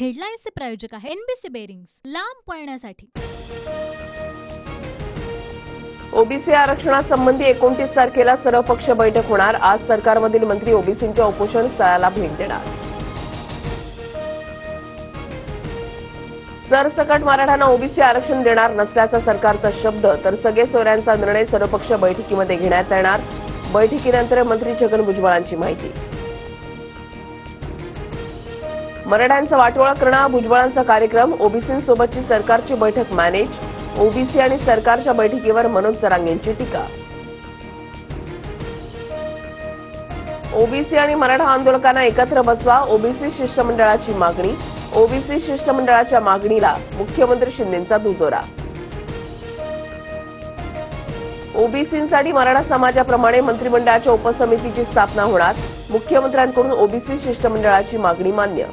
हेडलाईन्सचे प्रायोजक आहे NBC bearings, लांब पळण्यासाठी। ओबीसी आरक्षणासंबंधी 29 तारखेला सर्वपक्षीय बैठक होणार। आज सरकारमधील मंत्री ओबीसींच्या उपोषण स्थळाला भेट देणार। सरसकट मराठ्यांना ओबीसी आरक्षण देणार नसल्याचा सरकारचा शब्द, तर सगळे सोयऱ्यांचा निर्णय सर्वपक्षीय बैठकीमध्ये घेण्यात येणार। बैठकीनंतर मंत्री छगन भुजबळांची माहिती। मराठ्यांचा वाटोळा करणं भुजबळांचा कार्यक्रम, ओबीसींसोबतची सरकारची बैठक मॅनेज। ओबीसी आणि सरकारच्या बैठकीवर मनोज जरांगेंची टीका। ओबीसी आणि मराठा आंदोलकांना एकत्र बसवा, ओबीसी शिष्टमंडळाची मागणी। ओबीसी शिष्टमंडळाच्या मागणीला मुख्यमंत्री शिंदेंचा दुजोरा। ओबीसींसाठी मराठा समाजाप्रमाणे मंत्रिमंडळाच्या उपसमितीची स्थापना होणार। मुख्यमंत्र्यांकडून ओबीसी शिष्टमंडळाची मागणी मान्य।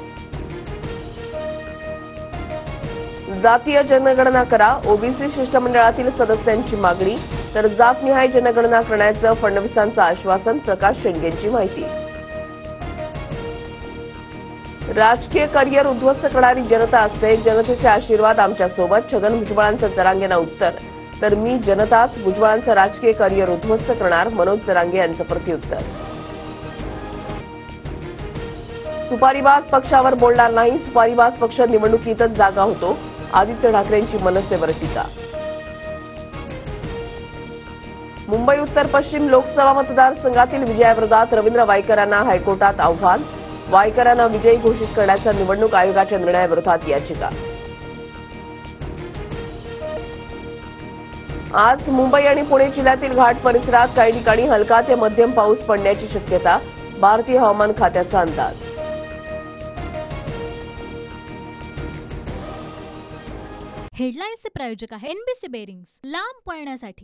जातीय जनगणना करा, ओबीसी शिष्टमंडळातील सदस्यांची मागणी। तर जातनिहाय जनगणना करण्याचं फडणवीसांचं आश्वासन, प्रकाश शेंडेंची माहिती। राजकीय करिअर उद्ध्वस्त करणारी जनता असते, जनतेचे आशीर्वाद आमच्यासोबत, छगन भुजबळांचं जरांगेंना उत्तर। तर मी जनताच भुजबळांचं राजकीय करिअर उद्ध्वस्त करणार, मनोज जरांगे यांचं प्रत्युत्तर। सुपारीबाज पक्षावर बोलणार नाही, सुपारीबाज पक्ष निवडणुकीतच जागा होतो, आदित्य ठाकरेंची मनसेवर टीका। मुंबई उत्तर पश्चिम लोकसभा मतदारसंघातील विजयाविरोधात रवींद्र वायकरांना हायकोर्टात आव्हान, वायकरांना विजयी घोषित करण्याच्या निवडणूक आयोगाच्या निर्णयाविरोधात याचिका। आज मुंबई आणि पुणे जिल्ह्यातील घाट परिसरात काही ठिकाणी हलका ते मध्यम पाऊस पडण्याची शक्यता, भारतीय हवामान खात्याचा अंदाज। हेडलाईन्सचे प्रायोजक आहे एनबीसी बेरिंग्स, लांब पळण्यासाठी।